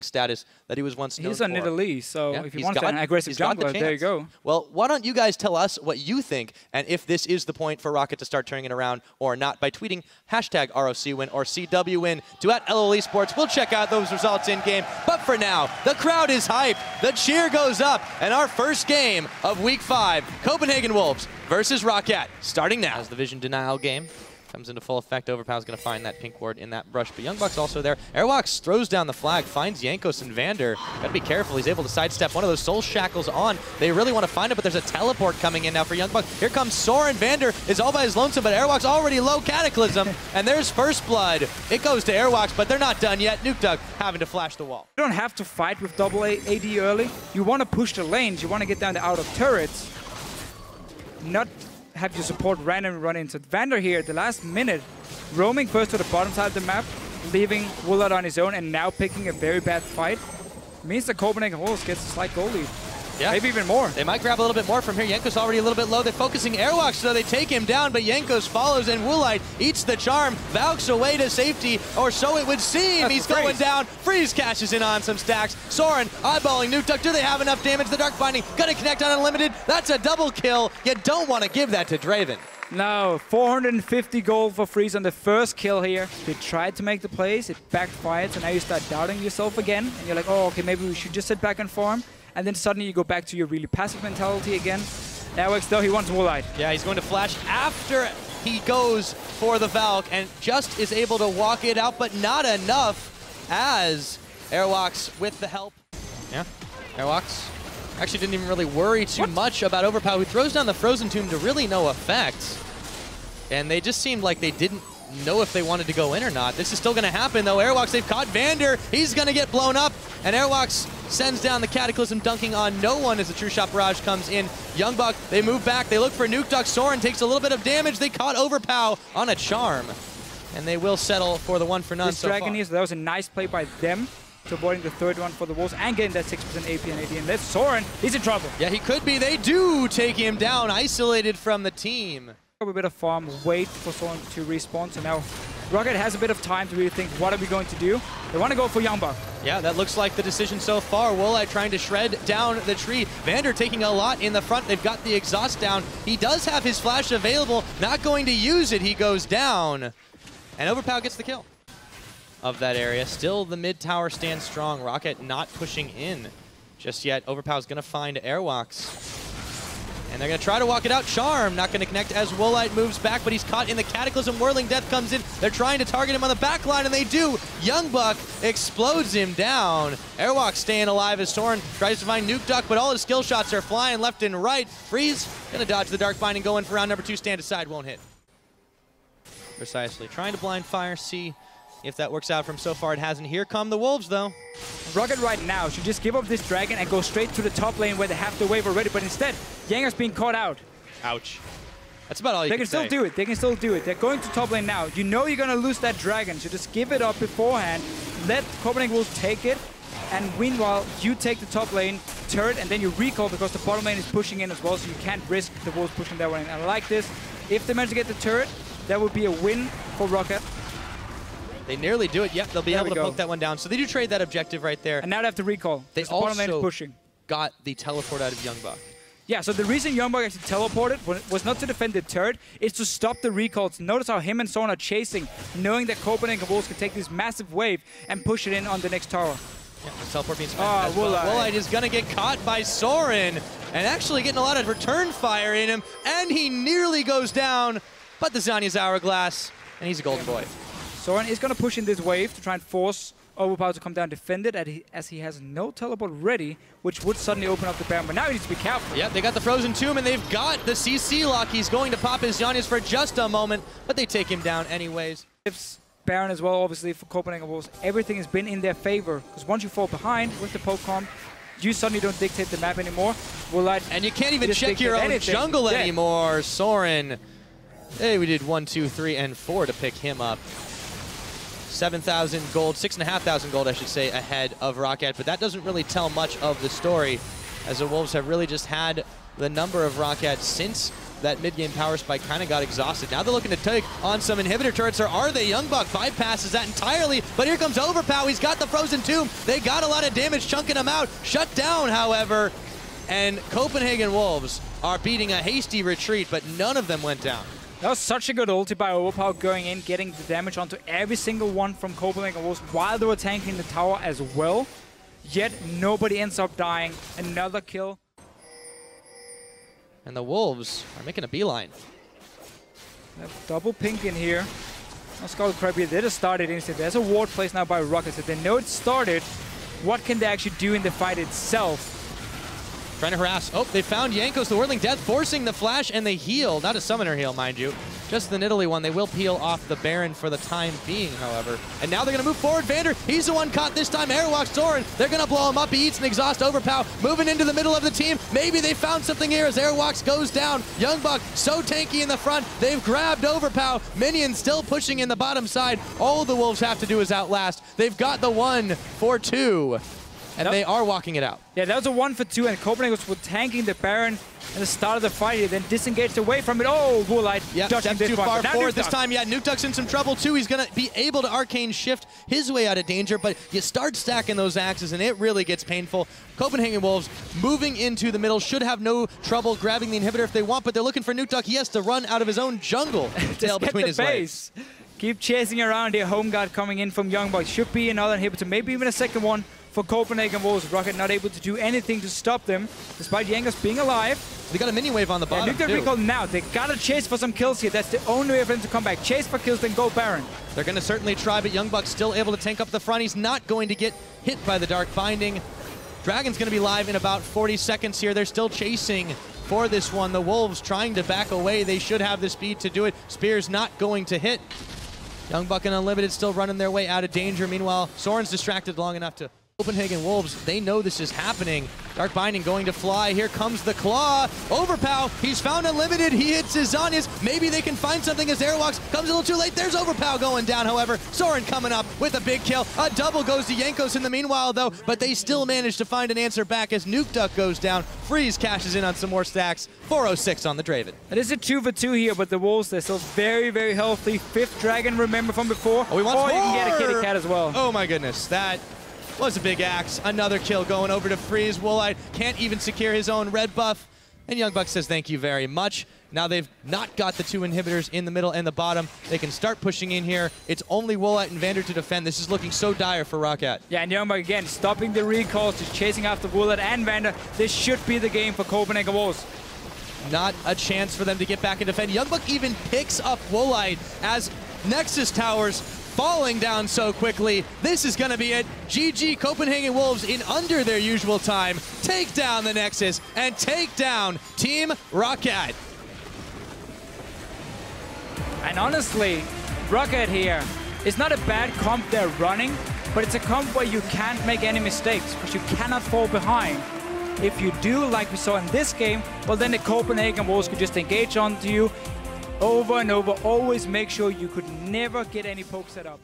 status that he was once known He's on for. Italy, so Yeah, if he wants an aggressive jungler, there you go. Well, why don't you guys tell us what you think and if this is the point for Roccat to start turning it around or not by tweeting hashtag ROCWin or CWWin to @LOL eSports. We'll check out those results in-game. But for now, the crowd is hyped, the cheer goes up, and our first game of Week 5, Copenhagen Wolves versus Roccat, starting now. As the vision denial game comes into full effect, Overpow's going to find that pink ward in that brush, but Youngbuck's also there. Airwalks throws down the flag, finds Jankos and Vander. Got to be careful. He's able to sidestep one of those soul shackles on. They really want to find it, but there's a teleport coming in now for Youngbuck. Here comes Soren. Vander is all by his lonesome, but Airwalks already low Cataclysm, and there's first blood. It goes to Airwalks, but they're not done yet. Nukeduck having to flash the wall. You don't have to fight with double AD early. You want to push the lanes. You want to get down the out of turrets. Not have your support randomly run into Vander here at the last minute, roaming first to the bottom side of the map, leaving Woolard on his own, and now picking a very bad fight. Means the Copenhagen Wolves gets a slight goal lead. Yeah. Maybe even more. They might grab a little bit more from here. Jankos already a little bit low. They're focusing Airwalks, so they take him down, but Jankos follows, and Woolite eats the charm. Valks away to safety, or so it would seem. He's going down. Freeze cashes in on some stacks. Soren eyeballing Nukeduck. Do they have enough damage? The Dark Binding gonna connect on Unlimited. That's a double kill. You don't want to give that to Draven. No, 450 gold for Freeze on the first kill here. They tried to make the plays, it backfired, so now you start doubting yourself again, and you're like, oh, okay, maybe we should just sit back and farm. And then suddenly you go back to your really passive mentality again. Airwalks, though, he wants Woolite. Yeah, he's going to flash after he goes for the Valk and just is able to walk it out, but not enough as Airwalks with the help. Yeah, Airwalks actually didn't even really worry too much about Overpower, who throws down the Frozen Tomb to really no effect. And they just seemed like they didn't know if they wanted to go in or not. This is still going to happen, though. Airwalks, they've caught Vander. He's going to get blown up. And Airwalks sends down the Cataclysm, dunking on no one as the True Shot Barrage comes in. Youngbuck, they move back. They look for Nukeduck. Soren takes a little bit of damage. They caught Overpow on a charm. And they will settle for the one for none so far. Dragoneers, that was a nice play by them to avoiding the third one for the Wolves and getting that 6% AP and AD. And that's Soren. He's in trouble. Yeah, he could be. They do take him down, isolated from the team. A bit of farm, wait for Soren to respawn. So now Roccat has a bit of time to really think, what are we going to do? They want to go for Youngbuck. Yeah, that looks like the decision so far. Woolite trying to shred down the tree. Vander taking a lot in the front. They've got the exhaust down. He does have his flash available. Not going to use it. He goes down. And Overpow gets the kill of that area. Still, the mid tower stands strong. Roccat not pushing in just yet. Overpow's going to find Airwalks. And they're going to try to walk it out. Charm not going to connect as Woolite moves back, but he's caught in the Cataclysm. Whirling Death comes in. They're trying to target him on the back line, and they do. Youngbuck explodes him down. Airwalk staying alive as Soren tries to find Nukeduck, but all his skill shots are flying left and right. Freeze going to dodge the Dark Binding, go in for round number 2. Stand aside, won't hit. Precisely. Trying to blind fire, see if that works out from so far. It hasn't. Here come the Wolves, though. Roccat right now should just give up this dragon and go straight to the top lane where they have the wave already, but instead, Yanger's being caught out. Ouch. That's about all you can say. They can still do it. They can still do it. They're going to top lane now. You know you're going to lose that dragon, so just give it up beforehand. Let Copenhagen Wolves take it, and meanwhile, you take the top lane turret, and then you recall because the bottom lane is pushing in as well, so you can't risk the Wolves pushing that one in. And I like this. If they manage to get the turret, that would be a win for Roccat. They nearly do it. Yep, they'll be able to poke that one down. So they do trade that objective right there. And now they have to recall. They the bottom lane is pushing. Got the teleport out of Youngbuck. Yeah, so the reason Youngbuck actually teleported was not to defend the turret, it's to stop the recalls. Notice how him and Soren are chasing, knowing that Copenhagen Wolves can take this massive wave and push it in on the next tower. Yeah, the teleport being spent as well. Woolite is going to get caught by Soren, and actually getting a lot of return fire in him, and he nearly goes down, but the Zanya's Hourglass, and he's a golden boy. Soren is going to push in this wave to try and force Overpower to come down defended as he has no teleport ready, which would suddenly open up the Baron, but now he needs to be careful. Yeah, they got the Frozen Tomb, and they've got the CC lock. He's going to pop his Zhonya's for just a moment, but they take him down anyways. Baron as well, obviously, for Copenhagen Wolves. Everything has been in their favor, because once you fall behind with the poke comp, you suddenly don't dictate the map anymore. And you can't even check your own jungle anymore, Soren. Hey, we did 1, 2, 3, and 4 to pick him up. 7,000 gold, 6,500 gold, I should say, ahead of Roccat, but that doesn't really tell much of the story, as the Wolves have really just had the number of Roccat since that mid-game power spike kind of got exhausted. Now they're looking to take on some inhibitor turrets, or are they? Youngbuck bypasses that entirely, but here comes Overpow. He's got the Frozen Tomb. They got a lot of damage chunking him out. Shut down, however, and Copenhagen Wolves are beating a hasty retreat, but none of them went down. That was such a good ulti by Overpow, going in, getting the damage onto every single one from Copenhagen Wolves while they were tanking the tower as well. Yet nobody ends up dying. Another kill. And the Wolves are making a beeline. Double pink in here. Now Skull Crab here, they just started instantly. There's a ward placed now by Roccat, so they know it started. What can they actually do in the fight itself? Trying to harass. Oh, they found Jankos, the Whirling Death, forcing the flash and the heal. Not a summoner heal, mind you. Just the Nidalee one. They will peel off the Baron for the time being, however. And now they're going to move forward. Vander, he's the one caught this time. Airwalk Soren, they're going to blow him up. He eats an exhaust. Overpow moving into the middle of the team. Maybe they found something here as Airwalks goes down. Youngbuck so tanky in the front. They've grabbed Overpow. Minions still pushing in the bottom side. All the Wolves have to do is outlast. They've got the 1-for-2. And they are walking it out. Yeah, that was a 1-for-2, and Copenhagen was tanking the Baron at the start of the fight. He then disengaged away from it. Oh, Woolite dodging too far forward this time. Yeah, Nukeduck's in some trouble too. He's going to be able to arcane shift his way out of danger, but you start stacking those axes, and it really gets painful. Copenhagen Wolves moving into the middle should have no trouble grabbing the inhibitor if they want, but they're looking for Nukeduck. He has to run out of his own jungle. Tail between his legs. Keep chasing around here. Home guard coming in from Youngbuck. Should be another inhibitor, maybe even a second one. For Copenhagen Wolves, Roccat not able to do anything to stop them, despite Jankos being alive. They got a mini wave on the bottom, Nuke recall now. They gotta chase for some kills here. That's the only way for them to come back. Chase for kills, then go Baron. They're gonna certainly try, but Youngbuck's still able to tank up the front. He's not going to get hit by the Dark Binding. Dragon's gonna be live in about 40 seconds here. They're still chasing for this one. The Wolves trying to back away. They should have the speed to do it. Spear's not going to hit. Youngbuck and Unlimited still running their way out of danger. Meanwhile, Soren's distracted long enough to... Copenhagen Wolves, they know this is happening. Dark Binding going to fly. Here comes the Claw. Overpow, he's found Unlimited. He hits his Zanyas. Maybe they can find something as Airwalks. Comes a little too late. There's Overpow going down, however. Soren coming up with a big kill. A double goes to Jankos in the meanwhile, though, but they still manage to find an answer back as Nukeduck goes down. Freeze cashes in on some more stacks. 406 on the Draven. It is a 2-for-2 here, but the Wolves, they're still very, very healthy. 5th Dragon, remember from before. Oh, he wants more. You can get a Kitty Cat as well. Oh my goodness, that was a big axe. Another kill going over to Freeze. Woolite can't even secure his own red buff. And Youngbuck says thank you very much. Now they've not got the 2 inhibitors in the middle and the bottom. They can start pushing in here. It's only Woolite and Vander to defend. This is looking so dire for Roccat. Yeah, and Youngbuck again stopping the recalls, just chasing after Woolite and Vander. This should be the game for Copenhagen Wolves. Not a chance for them to get back and defend. Youngbuck even picks up Woolite as Nexus Towers falling down so quickly. This is going to be it. GG Copenhagen Wolves in under their usual time. Take down the Nexus and take down Team Roccat. And honestly, Roccat here is not a bad comp they're running, but it's a comp where you can't make any mistakes because you cannot fall behind. If you do, like we saw in this game, well then the Copenhagen Wolves could just engage onto you over and over. Always make sure you could never get any poke set up.